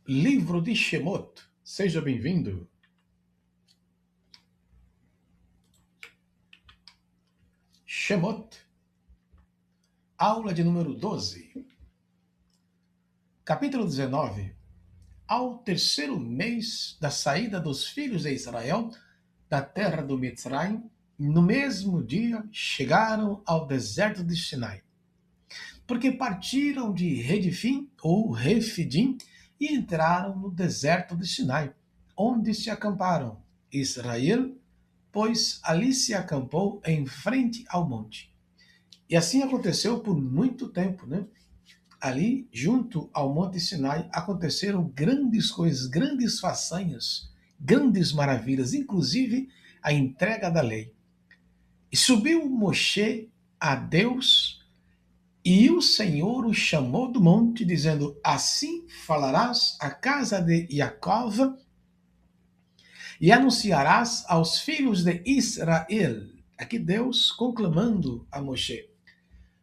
Livro de Shemot. Seja bem-vindo. Shemot, aula de número 12. Capítulo 19. Ao terceiro mês da saída dos filhos de Israel da terra do Mitzraim, no mesmo dia chegaram ao deserto de Sinai, porque partiram de Redifim ou Refidim e entraram no deserto de Sinai, onde se acamparam. Israel, pois ali se acampou em frente ao monte. E assim aconteceu por muito tempo, né? Ali, junto ao Monte Sinai, aconteceram grandes coisas, grandes façanhas, grandes maravilhas, inclusive a entrega da lei. E subiu Moshe a Deus, e o Senhor o chamou do monte, dizendo: assim falarás à casa de Jacó e anunciarás aos filhos de Israel. Aqui Deus conclamando a Moshe: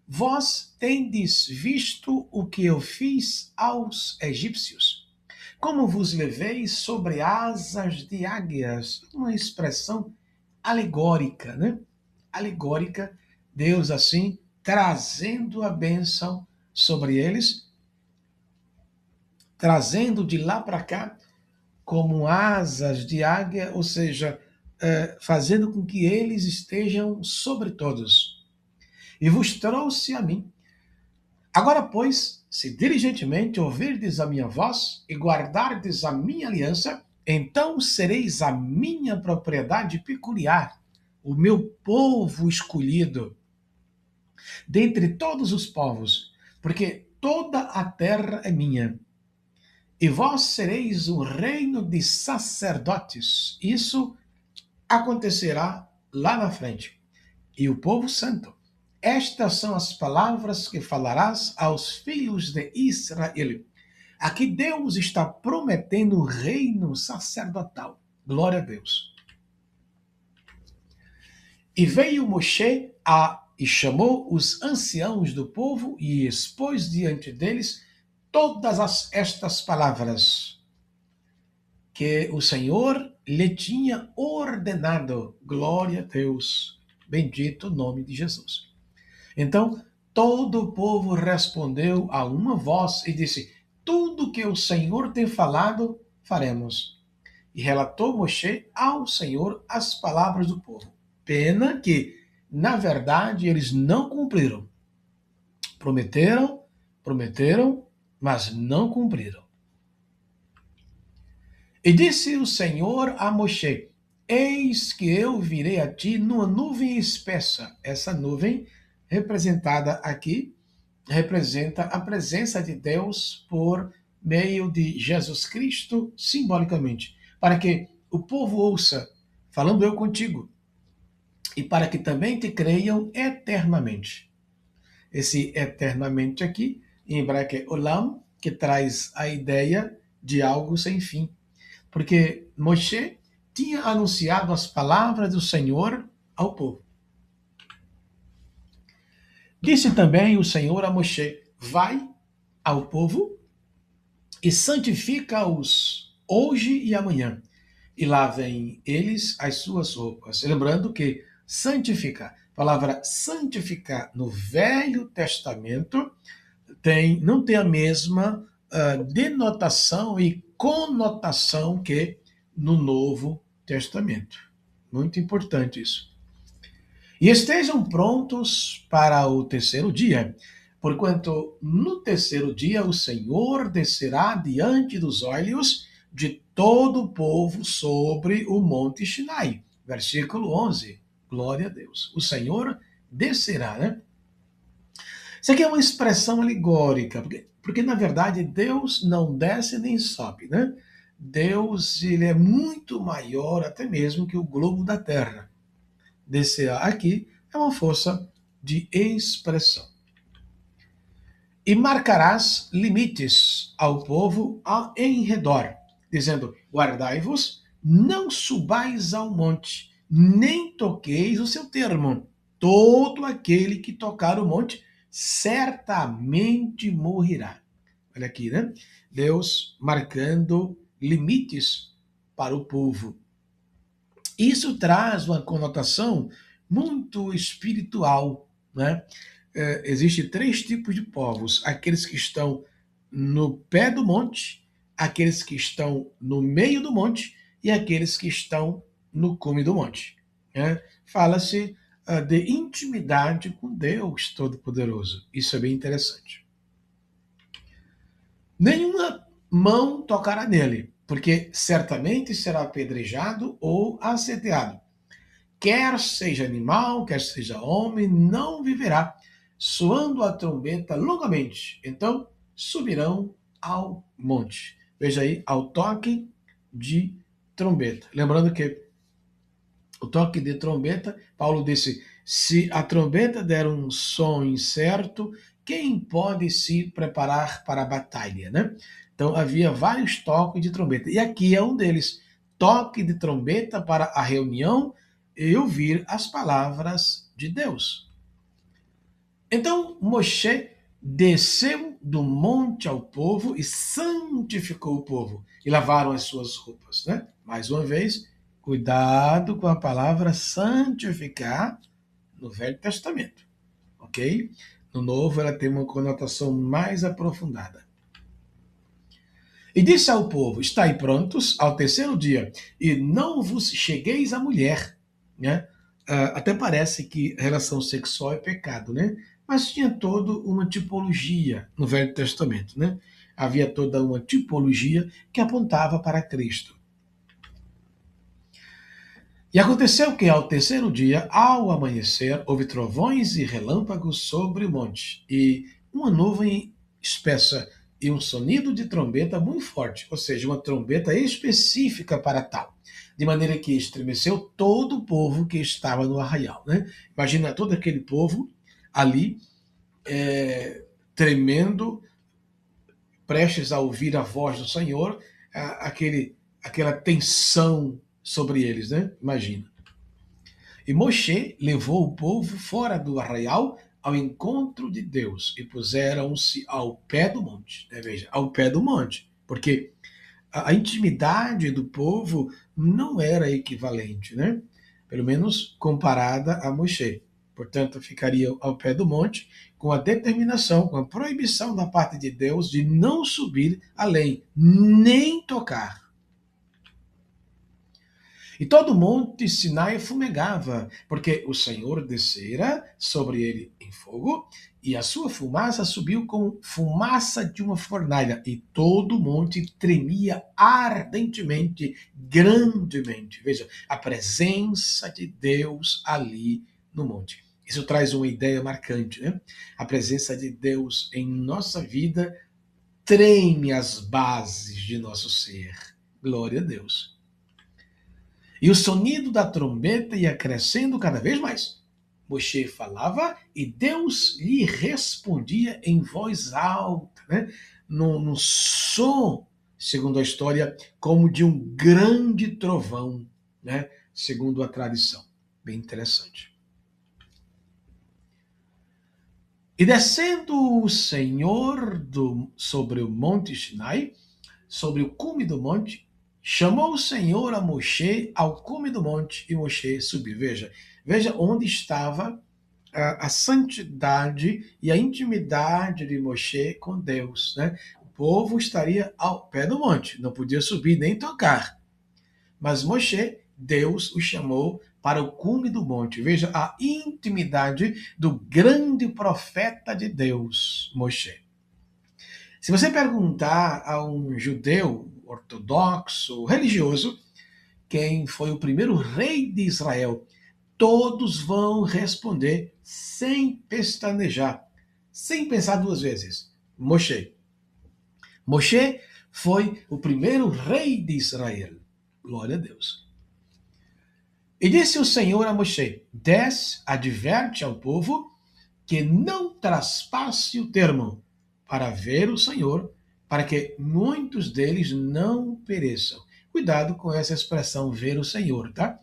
vós tendes visto o que eu fiz aos egípcios, como vos levei sobre asas de águias. Uma expressão alegórica, né? Alegórica, Deus assim trazendo a bênção sobre eles, trazendo de lá para cá como asas de águia, ou seja, fazendo com que eles estejam sobre todos. E vos trouxe a mim. Agora, pois, se diligentemente ouvirdes a minha voz e guardardes a minha aliança, então sereis a minha propriedade peculiar, o meu povo escolhido, dentre todos os povos, porque toda a terra é minha. E vós sereis um reino de sacerdotes. Isso acontecerá lá na frente. E o povo santo. Estas são as palavras que falarás aos filhos de Israel. Aqui Deus está prometendo o reino sacerdotal. Glória a Deus. E veio Moshe e chamou os anciãos do povo e expôs diante deles todas estas palavras que o Senhor lhe tinha ordenado. Glória a Deus. Bendito o nome de Jesus. Então, todo o povo respondeu a uma voz e disse: tudo que o Senhor tem falado, faremos. E relatou Moshe ao Senhor as palavras do povo. Pena que, na verdade, eles não cumpriram. Prometeram, mas não cumpriram. E disse o Senhor a Moshe: eis que eu virei a ti numa nuvem espessa. Essa nuvem, representada aqui, representa a presença de Deus por meio de Jesus Cristo, simbolicamente, para que o povo ouça, falando eu contigo, e para que também te creiam eternamente. Esse eternamente aqui, em hebraico é olam, que traz a ideia de algo sem fim. Porque Moshe tinha anunciado as palavras do Senhor ao povo. Disse também o Senhor a Moshe: vai ao povo e santifica-os hoje e amanhã, e lavem eles as suas roupas. Lembrando que santificar, a palavra santificar no Velho Testamento não tem a mesma denotação e conotação que no Novo Testamento. Muito importante isso. E estejam prontos para o terceiro dia, porquanto no terceiro dia o Senhor descerá diante dos olhos de todo o povo sobre o monte Sinai. Versículo 11. Glória a Deus. O Senhor descerá, né? Isso aqui é uma expressão alegórica, porque na verdade Deus não desce nem sobe, né? Deus, ele é muito maior até mesmo que o globo da Terra. Descerá aqui é uma força de expressão. E marcarás limites ao povo em redor, dizendo: guardai-vos, não subais ao monte, nem toqueis o seu termo. Todo aquele que tocar o monte certamente morrerá. Olha aqui, né? Deus marcando limites para o povo. Isso traz uma conotação muito espiritual, né? Existem três tipos de povos: aqueles que estão no pé do monte, aqueles que estão no meio do monte e aqueles que estão no cume do monte. Né? Fala-se de intimidade com Deus Todo-Poderoso. Isso é bem interessante. Nenhuma mão tocará nele, porque certamente será apedrejado ou asseteado. Quer seja animal, quer seja homem, não viverá, soando a trombeta longamente. Então subirão ao monte. Veja aí, ao toque de trombeta. Lembrando que o toque de trombeta, Paulo disse: se a trombeta der um som incerto, quem pode se preparar para a batalha, né? Então havia vários toques de trombeta. E aqui é um deles: toque de trombeta para a reunião e ouvir as palavras de Deus. Então Moshe desceu do monte ao povo e santificou o povo, e lavaram as suas roupas, né? Mais uma vez, cuidado com a palavra santificar no Velho Testamento, ok? No Novo ela tem uma conotação mais aprofundada. E disse ao povo: estai prontos ao terceiro dia, e não vos chegueis à mulher, né? Até parece que relação sexual é pecado, né? Mas tinha toda uma tipologia no Velho Testamento, né? Havia toda uma tipologia que apontava para Cristo. E aconteceu que ao terceiro dia, ao amanhecer, houve trovões e relâmpagos sobre o monte, e uma nuvem espessa e um sonido de trombeta muito forte, ou seja, uma trombeta específica para tal, de maneira que estremeceu todo o povo que estava no arraial. Né? Imagina todo aquele povo ali, tremendo, prestes a ouvir a voz do Senhor, aquela tensão sobre eles, né? Imagina. E Moshe levou o povo fora do arraial ao encontro de Deus e puseram-se ao pé do monte. Né? Veja, ao pé do monte, porque a intimidade do povo não era equivalente, né? Pelo menos comparada a Moshe. Portanto, ficariam ao pé do monte com a determinação, com a proibição da parte de Deus de não subir além, nem tocar. E todo o monte Sinai fumegava, porque o Senhor descera sobre ele em fogo, e a sua fumaça subiu como fumaça de uma fornalha, e todo o monte tremia ardentemente, grandemente. Veja, a presença de Deus ali no monte. Isso traz uma ideia marcante, né? A presença de Deus em nossa vida treme as bases de nosso ser. Glória a Deus. E o sonido da trombeta ia crescendo cada vez mais. Moshe falava e Deus lhe respondia em voz alta, né? Num som, segundo a história, como de um grande trovão, né? Segundo a tradição. Bem interessante. E descendo o Senhor sobre o monte Sinai, sobre o cume do monte, chamou o Senhor a Moshe ao cume do monte, e Moshe subiu. Veja onde estava a santidade e a intimidade de Moshe com Deus. Né? O povo estaria ao pé do monte, não podia subir nem tocar. Mas Moshe, Deus o chamou para o cume do monte. Veja a intimidade do grande profeta de Deus, Moshe. Se você perguntar a um judeu ortodoxo, religioso, quem foi o primeiro rei de Israel, todos vão responder sem pestanejar, sem pensar duas vezes: Moshe. Moshe foi o primeiro rei de Israel. Glória a Deus. E disse o Senhor a Moshe: desce, adverte ao povo que não traspasse o termo, para ver o Senhor, para que muitos deles não pereçam. Cuidado com essa expressão, ver o Senhor, tá?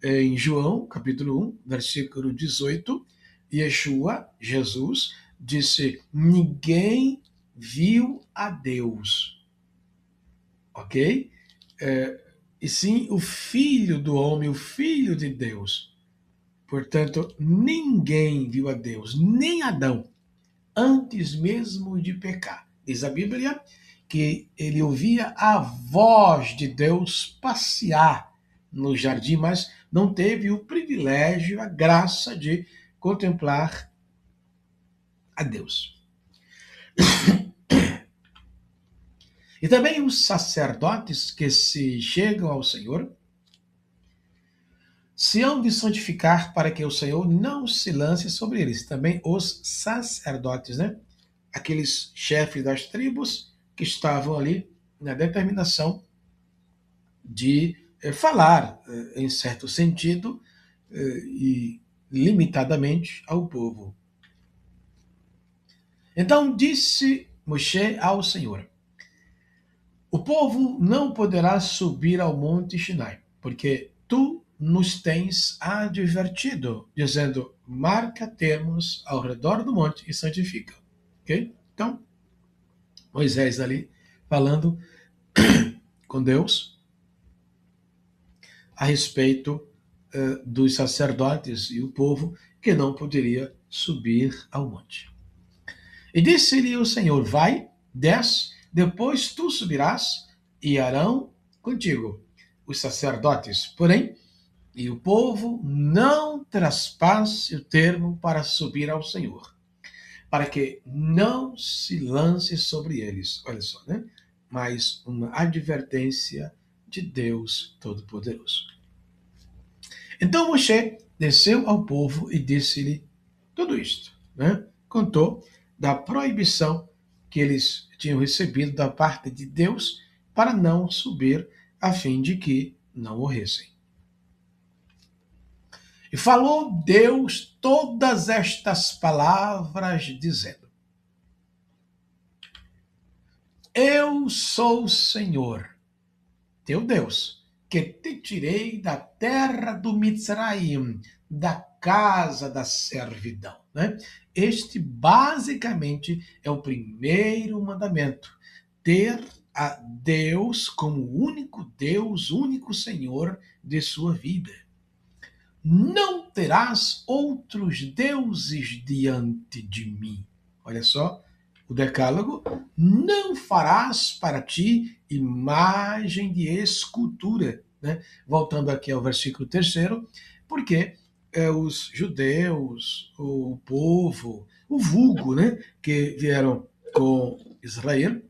Em João, capítulo 1, versículo 18, Yeshua, Jesus, disse: ninguém viu a Deus, ok? E sim o Filho do homem, o Filho de Deus. Portanto, ninguém viu a Deus, nem Adão, antes mesmo de pecar. Diz a Bíblia que ele ouvia a voz de Deus passear no jardim, mas não teve o privilégio, a graça de contemplar a Deus. E também os sacerdotes que se chegam ao Senhor se hão de santificar para que o Senhor não se lance sobre eles. Também os sacerdotes, né? Aqueles chefes das tribos que estavam ali na determinação de falar, em certo sentido, e limitadamente ao povo. Então disse Moshe ao Senhor: o povo não poderá subir ao monte Sinai, porque tu nos tens advertido, dizendo: marca termos ao redor do monte e santifica. Ok? Então, Moisés ali falando com Deus a respeito dos sacerdotes e o povo que não poderia subir ao monte. E disse-lhe o Senhor: vai, desce, depois tu subirás e Arão contigo, os sacerdotes, porém, e o povo não traspasse o termo para subir ao Senhor, para que não se lance sobre eles. Olha só, né? Mais uma advertência de Deus Todo-Poderoso. Então Moshe desceu ao povo e disse-lhe tudo isto, né? Contou da proibição que eles tinham recebido da parte de Deus para não subir, a fim de que não morressem. E falou Deus todas estas palavras, dizendo: eu sou o Senhor, teu Deus, que te tirei da terra do Mitzraim, da casa da servidão. Né? Este, basicamente, é o primeiro mandamento. Ter a Deus como único Deus, único Senhor de sua vida. Não terás outros deuses diante de mim. Olha só, o decálogo: não farás para ti imagem de escultura. Né? Voltando aqui ao versículo 3º, porque os judeus, o povo, o vulgo, né, que vieram com Israel,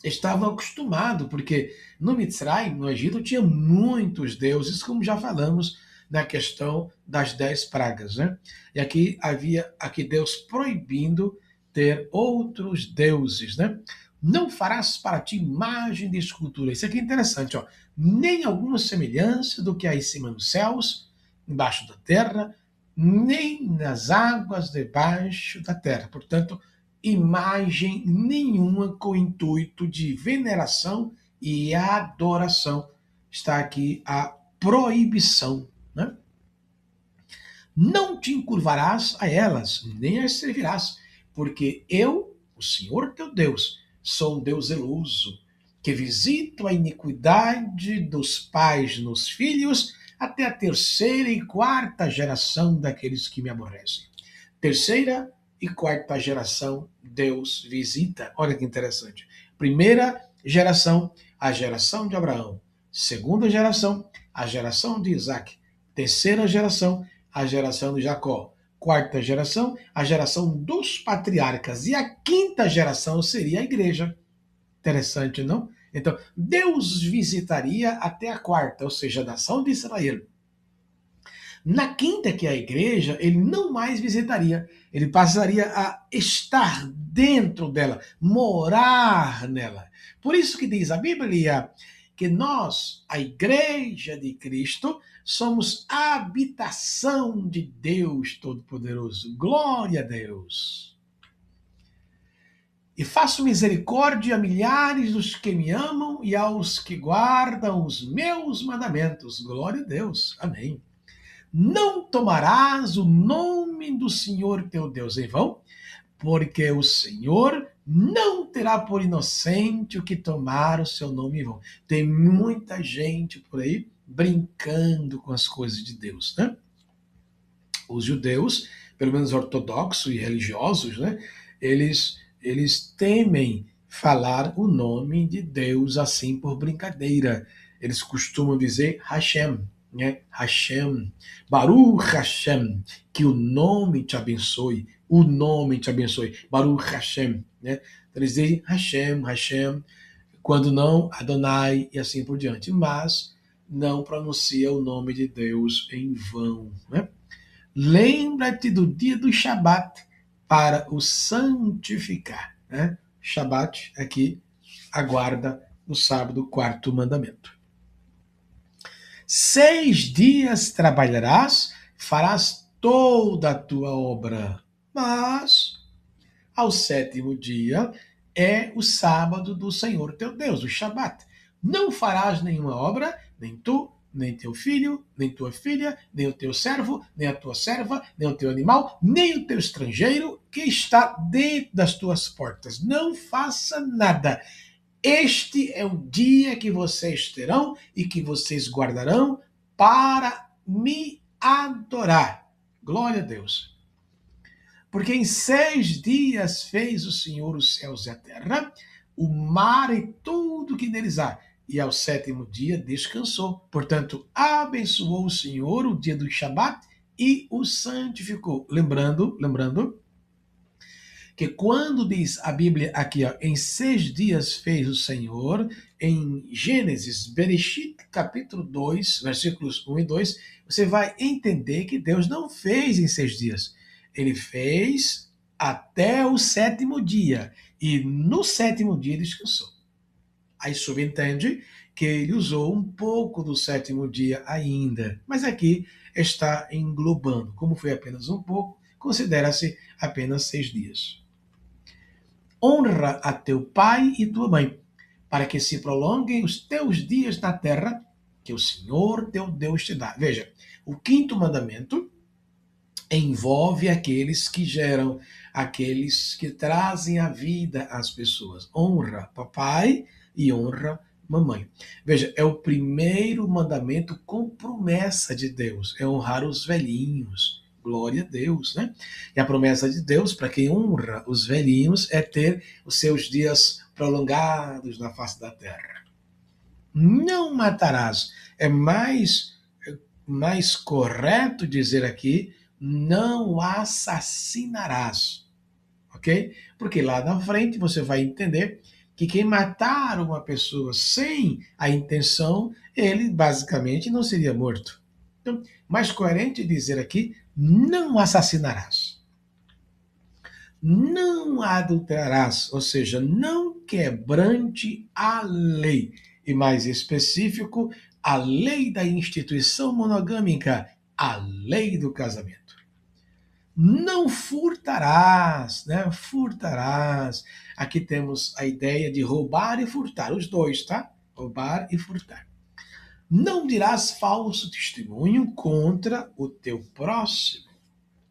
estavam acostumados, porque no Mitzrayim, no Egito, tinha muitos deuses, como já falamos na questão das 10 pragas. Né? E aqui havia Deus proibindo ter outros deuses. Né? Não farás para ti imagem de escultura. Isso aqui é interessante. Ó. Nem alguma semelhança do que há em cima nos céus, embaixo da terra, nem nas águas debaixo da terra. Portanto, imagem nenhuma com intuito de veneração e adoração. Está aqui a proibição. Né? Não te encurvarás a elas, nem as servirás, porque eu, o Senhor teu Deus, sou um Deus zeloso, que visito a iniquidade dos pais nos filhos até a 3ª e 4ª geração daqueles que me aborrecem. 3ª e 4ª geração, Deus visita. Olha que interessante. 1ª geração, a geração de Abraão. 2ª geração, a geração de Isaac. 3ª geração, a geração de Jacó. 4ª geração, a geração dos patriarcas. E a 5ª geração seria a igreja. Interessante, não? Então, Deus visitaria até a 4ª, ou seja, a nação de Israel. Na 5ª, que é a igreja, ele não mais visitaria. Ele passaria a estar dentro dela, morar nela. Por isso que diz a Bíblia que nós, a igreja de Cristo, somos a habitação de Deus Todo-Poderoso. Glória a Deus. E faço misericórdia a milhares dos que me amam e aos que guardam os meus mandamentos. Glória a Deus. Amém. Não tomarás o nome do Senhor teu Deus em vão, porque o Senhor não terá por inocente o que tomar o seu nome em vão. Tem muita gente por aí brincando com as coisas de Deus, né? Os judeus, pelo menos ortodoxos e religiosos, né? Eles temem falar o nome de Deus assim por brincadeira. Eles costumam dizer Hashem, né? Hashem, Baruch Hashem, que o nome te abençoe, o nome te abençoe, Baruch Hashem, né? Então, eles dizem Hashem, Hashem, quando não, Adonai e assim por diante, mas não pronuncia o nome de Deus em vão, né? Lembra-te do dia do Shabat para o santificar, né? Shabat aqui aguarda no sábado, o quarto mandamento. 6 dias trabalharás, farás toda a tua obra, mas ao 7º dia é o sábado do Senhor teu Deus, o Shabat. Não farás nenhuma obra, nem tu, nem teu filho, nem tua filha, nem o teu servo, nem a tua serva, nem o teu animal, nem o teu estrangeiro que está dentro das tuas portas. Não faça nada. Este é o dia que vocês terão e que vocês guardarão para me adorar. Glória a Deus. Porque em 6 dias fez o Senhor os céus e a terra, o mar e tudo que neles há. E ao 7º dia descansou. Portanto, abençoou o Senhor o dia do Shabat e o santificou. Lembrando que quando diz a Bíblia aqui, ó, em 6 dias fez o Senhor, em Gênesis, Bereshit, capítulo 2, versículos 1 e 2, você vai entender que Deus não fez em 6 dias. Ele fez até o 7º dia. E no 7º dia descansou. Aí subentende que ele usou um pouco do 7º dia ainda. Mas aqui está englobando. Como foi apenas um pouco, considera-se apenas 6 dias. Honra a teu pai e tua mãe, para que se prolonguem os teus dias na terra que o Senhor teu Deus te dá. Veja, o 5º mandamento envolve aqueles que geram, aqueles que trazem a vida às pessoas. Honra papai e honra mamãe. Veja, é o primeiro mandamento com promessa de Deus, é honrar os velhinhos. Glória a Deus, né? E a promessa de Deus para quem honra os velhinhos é ter os seus dias prolongados na face da terra. Não matarás. É mais correto dizer aqui, não assassinarás. Ok? Porque lá na frente você vai entender que quem matar uma pessoa sem a intenção, ele basicamente não seria morto. Então, mais coerente dizer aqui, não assassinarás. Não adulterarás, ou seja, não quebrante a lei. E mais específico, a lei da instituição monogâmica, a lei do casamento. Não furtarás, né? Furtarás. Aqui temos a ideia de roubar e furtar, os dois, tá? Roubar e furtar. Não dirás falso testemunho contra o teu próximo,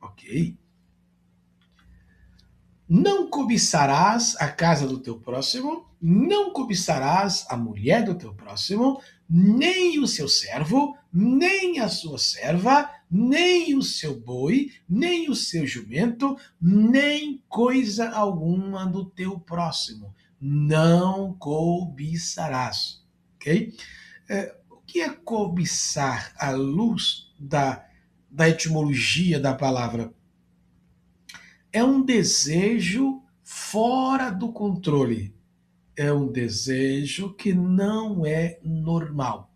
ok? Não cobiçarás a casa do teu próximo, não cobiçarás a mulher do teu próximo, nem o seu servo, nem a sua serva, nem o seu boi, nem o seu jumento, nem coisa alguma do teu próximo. Não cobiçarás, ok? O que é cobiçar à luz da etimologia da palavra? É um desejo fora do controle. É um desejo que não é normal,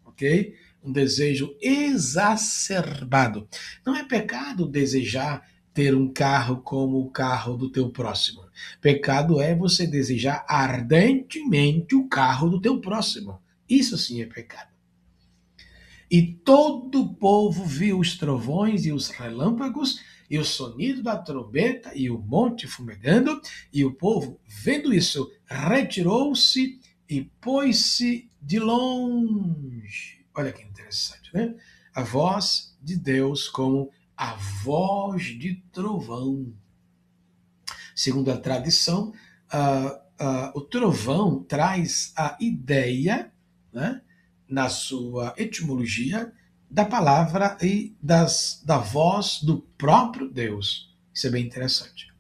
ok? Um desejo exacerbado. Não é pecado desejar ter um carro como o carro do teu próximo. Pecado é você desejar ardentemente o carro do teu próximo. Isso sim é pecado. E todo o povo viu os trovões e os relâmpagos e o sonido da trombeta e o monte fumegando, e o povo, vendo isso, retirou-se e pôs-se de longe. Olha que interessante, né? A voz de Deus como a voz de trovão. Segundo a tradição, o trovão traz a ideia, né, na sua etimologia, da palavra e da voz do próprio Deus. Isso é bem interessante.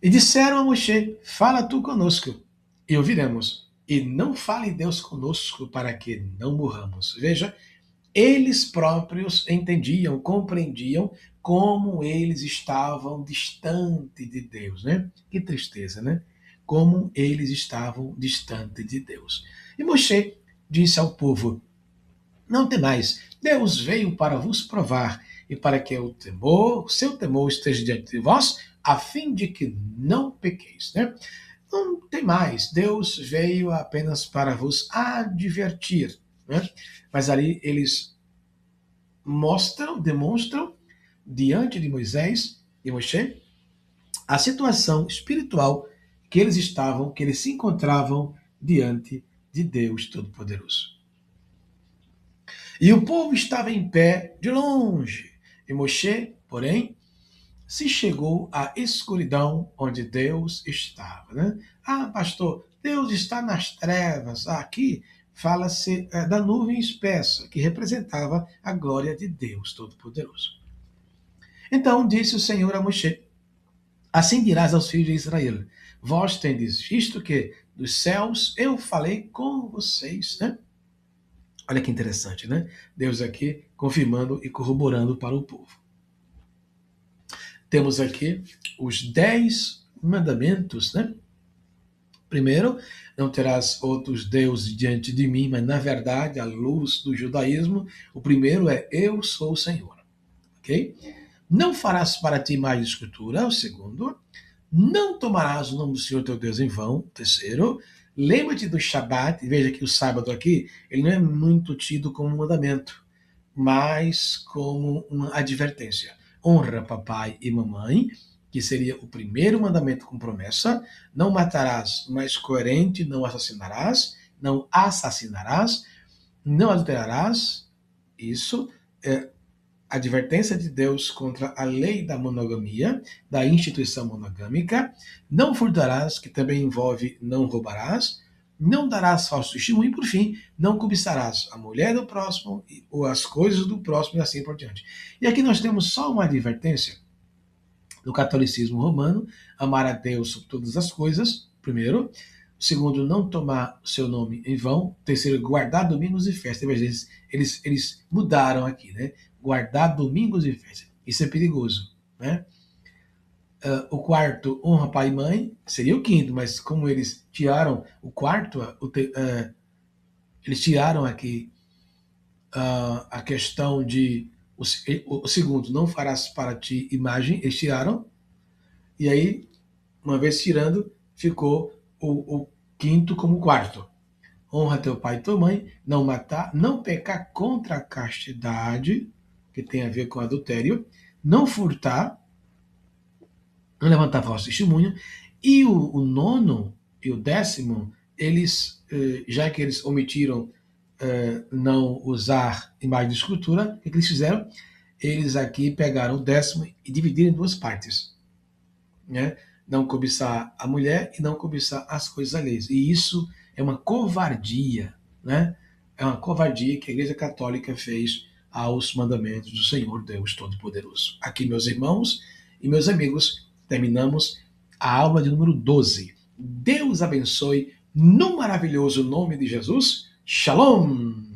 E disseram a Moshe: fala tu conosco, e ouviremos. E não fale Deus conosco para que não morramos. Veja, eles próprios entendiam, compreendiam como eles estavam distantes de Deus, né? Que tristeza, né? Como eles estavam distantes de Deus. E Moshe disse ao povo: não temais, Deus veio para vos provar e para que o seu temor esteja diante de vós, a fim de que não pequeis, né? Não temais, Deus veio apenas para vos advertir, né? Mas ali eles demonstram diante de Moisés e Moshe a situação espiritual que eles se encontravam diante de Deus Todo-Poderoso. E o povo estava em pé de longe, e Moshe, porém, se chegou à escuridão onde Deus estava. Né? Ah, pastor, Deus está nas trevas. Aqui fala-se da nuvem espessa, que representava a glória de Deus Todo-Poderoso. Então disse o Senhor a Moshe: assim dirás aos filhos de Israel: vós tendes visto que dos céus eu falei com vocês. Né? Olha que interessante, né? Deus aqui confirmando e corroborando para o povo. Temos aqui os 10 mandamentos, né? Primeiro, não terás outros deuses diante de mim, mas na verdade, à luz do judaísmo, o primeiro é eu sou o Senhor. Ok? Não farás para ti mais de escultura. O segundo, não tomarás o nome do Senhor teu Deus em vão. O terceiro, lembra-te do Shabat. Veja que o sábado aqui, ele não é muito tido como um mandamento, mas como uma advertência. Honra papai e mamãe, que seria o primeiro mandamento com promessa. Não matarás, mas coerente, não assassinarás, não assassinarás, não adulterarás. Isso é advertência de Deus contra a lei da monogamia, da instituição monogâmica. Não furtarás, que também envolve não roubarás. Não darás falso testemunho, e por fim, não cobiçarás a mulher do próximo ou as coisas do próximo e assim por diante. E aqui nós temos só uma advertência do catolicismo romano: amar a Deus sobre todas as coisas, primeiro. Segundo, não tomar o seu nome em vão. Terceiro, guardar domingos e festas. Eles mudaram aqui, né? Guardar domingos e festas. Isso é perigoso, né? O quarto, honra pai e mãe, seria o quinto, mas como eles tiraram o quarto, eles tiraram aqui a questão de o segundo, não farás para ti imagem, eles tiraram, e aí, uma vez tirando, ficou o quinto como quarto. Honra teu pai e tua mãe, não matar, não pecar contra a castidade, que tem a ver com adultério, não furtar, não levantar falso testemunho, e o nono e o décimo, eles, já que eles omitiram não usar imagem de escultura, o que eles fizeram? Eles aqui pegaram o décimo e dividiram em duas partes, né? Não cobiçar a mulher e não cobiçar as coisas alheias. E isso é uma covardia, né? É uma covardia que a Igreja Católica fez aos mandamentos do Senhor Deus Todo-Poderoso. Aqui, meus irmãos e meus amigos, terminamos a aula de número 12. Deus abençoe no maravilhoso nome de Jesus. Shalom!